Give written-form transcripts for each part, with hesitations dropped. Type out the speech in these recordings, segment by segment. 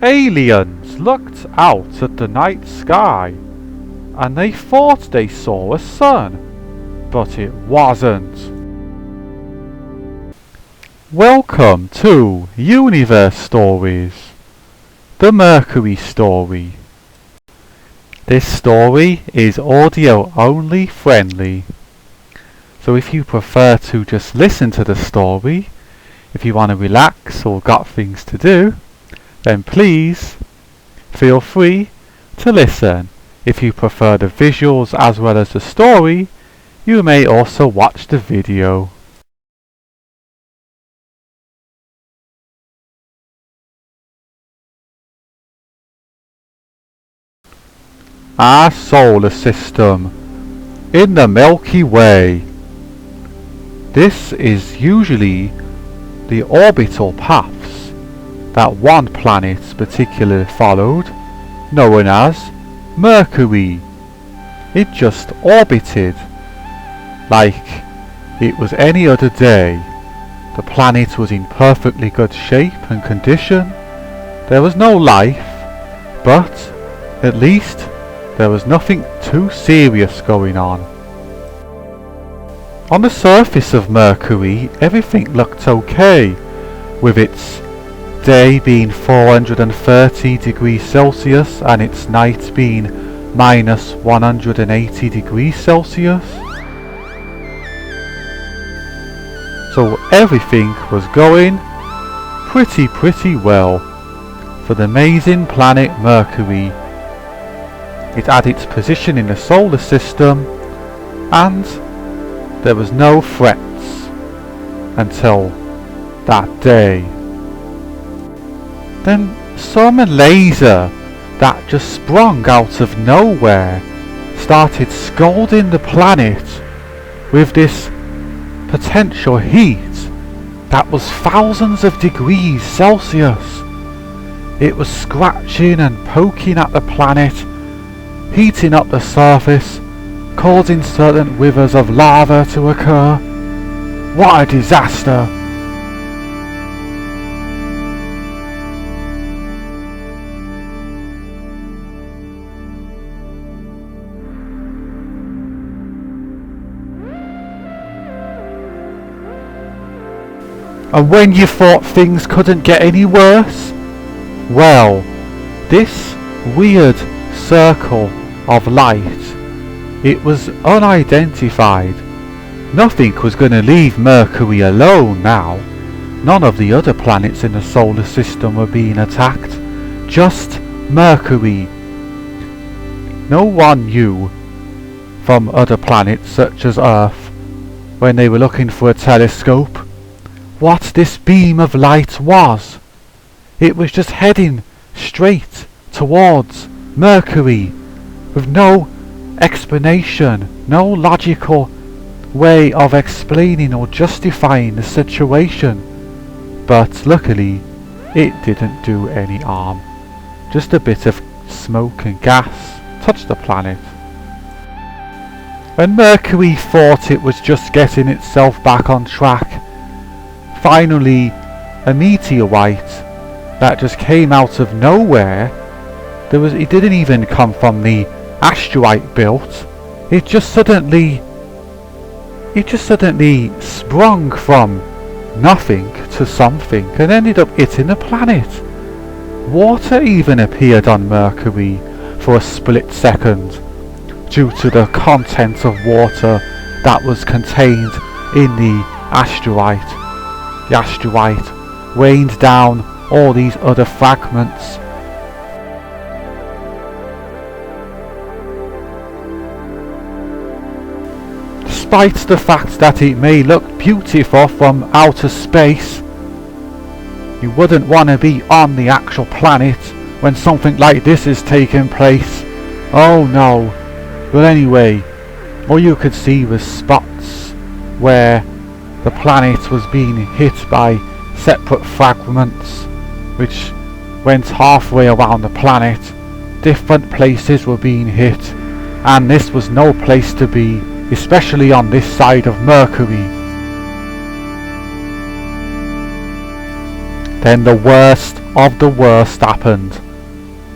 Aliens looked out at the night sky and they thought they saw a sun, but it wasn't. Welcome to Universe Stories, the Mercury story. This story is audio only friendly, so if you prefer to just listen to the story, if you want to relax or got things to do, then please feel free to listen. If you prefer the visuals as well as the story, you may also watch the video. Our solar system in the Milky Way. This is usually the orbital paths that one planet particularly followed, known as Mercury. It just orbited like it was any other day. The planet was in perfectly good shape and condition. There was no life, but at least there was nothing too serious going on. On the surface of Mercury, everything looked okay, with its day being 430 degrees Celsius and its night being minus 180 degrees Celsius. So everything was going pretty well for the amazing planet Mercury. It had its position in the solar system and there was no threats until that day. Then some laser that just sprung out of nowhere started scalding the planet with this potential heat that was thousands of degrees Celsius. It was scratching and poking at the planet, heating up the surface, causing certain rivers of lava to occur. What a disaster! And when you thought things couldn't get any worse, well, this weird circle of light, it was unidentified. Nothing was going to leave Mercury alone now. None of the other planets in the solar system were being attacked, just Mercury. No one knew from other planets such as Earth, when they were looking for a telescope, what this beam of light was. It was just heading straight towards Mercury with no explanation, no logical way of explaining or justifying the situation. But luckily it didn't do any harm. Just a bit of smoke and gas touched the planet. When Mercury thought it was just getting itself back on track, finally a meteorite that just came out of nowhere. It didn't even come from the asteroid belt. It just suddenly sprung from nothing to something and ended up hitting the planet. Water even appeared on Mercury for a split second due to the content of water that was contained in the asteroid. The asteroid rained down all these other fragments. Despite the fact that it may look beautiful from outer space, you wouldn't want to be on the actual planet when something like this is taking place. Oh no. But anyway, all you could see was spots where the planet was being hit by separate fragments which went halfway around the planet. Different places were being hit, and this was no place to be, especially on this side of Mercury. Then the worst of the worst happened.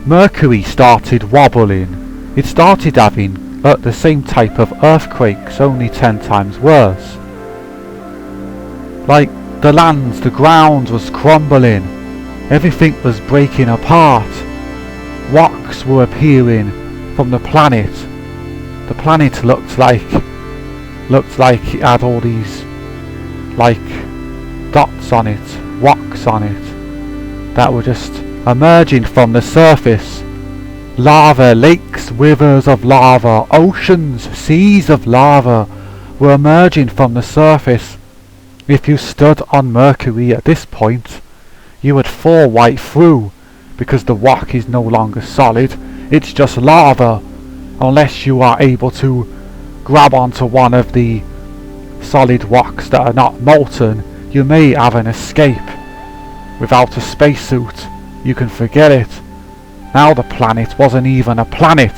Mercury started wobbling. It started having the same type of earthquakes, only 10 times worse. Like the ground was crumbling. Everything was breaking apart. Rocks were appearing from the planet. The planet looked like it had all these like dots on it, rocks on it, that were just emerging from the surface. Lava, lakes, rivers of lava, oceans, seas of lava were emerging from the surface. If you stood on Mercury at this point, you would fall right through, because the rock is no longer solid, it's just lava. Unless you are able to grab onto one of the solid rocks that are not molten, you may have an escape. Without a spacesuit, you can forget it. Now the planet wasn't even a planet.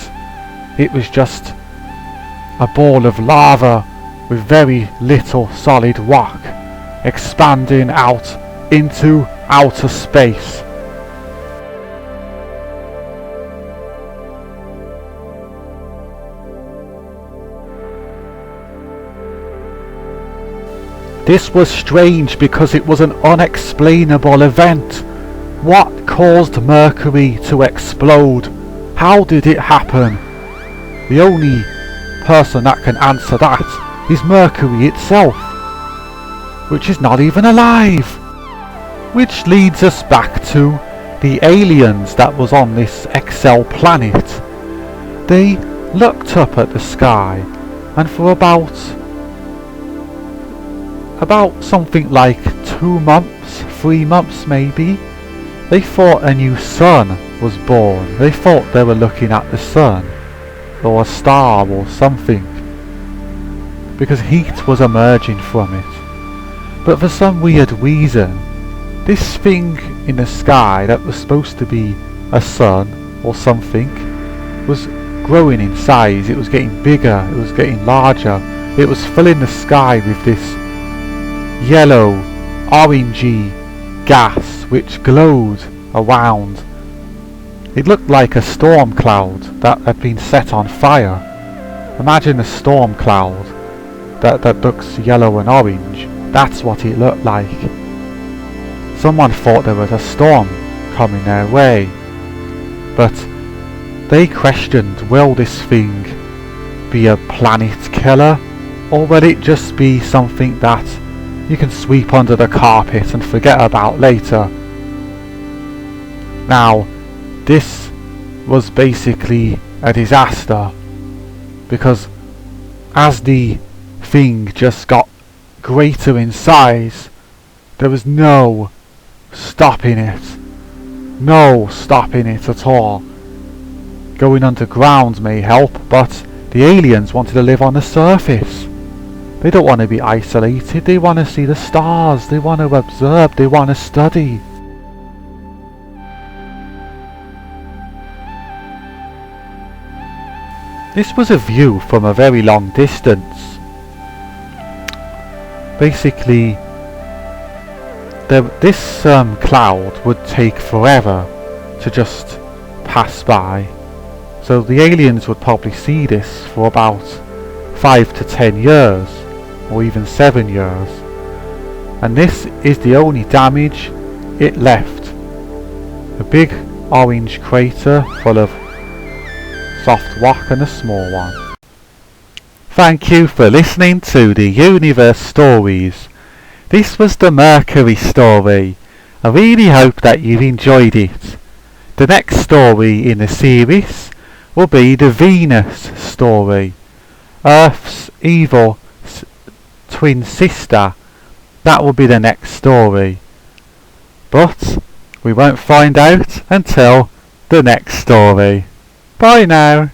It was just a ball of lava with very little solid rock expanding out into outer space. This was strange because it was an unexplainable event. What caused Mercury to explode? How did it happen? The only person that can answer that is Mercury itself, which is not even alive. Which leads us back to the aliens that was on this Excel planet. They looked up at the sky, and for about something like 2 months, 3 months maybe, they thought a new sun was born. They thought they were looking at the sun, or a star or something, because heat was emerging from it. But for some weird reason, this thing in the sky that was supposed to be a sun or something was growing in size. It was getting bigger, it was getting larger. It was filling the sky with this yellow, orangey gas which glowed around. It looked like a storm cloud that had been set on fire. Imagine a storm cloud that looks yellow and orange. That's what it looked like. Someone thought there was a storm coming their way, but they questioned, will this thing be a planet killer, or will it just be something that you can sweep under the carpet and forget about later? Now, this was basically a disaster, because as the thing just got greater in size, there was no stopping it. No stopping it at all. Going underground may help, but the aliens wanted to live on the surface. They don't want to be isolated. They want to see the stars. They want to observe. They want to study. This was a view from a very long distance. Basically, this cloud would take forever to just pass by. So the aliens would probably see this for about 5 to 10 years, or even 7 years. And this is the only damage it left. A big orange crater full of soft rock and a small one. Thank you for listening to the Universe Stories. This was the Mercury story. I really hope that you've enjoyed it. The next story in the series will be the Venus story, Earth's evil twin sister. That will be the next story. But we won't find out until the next story. Bye now.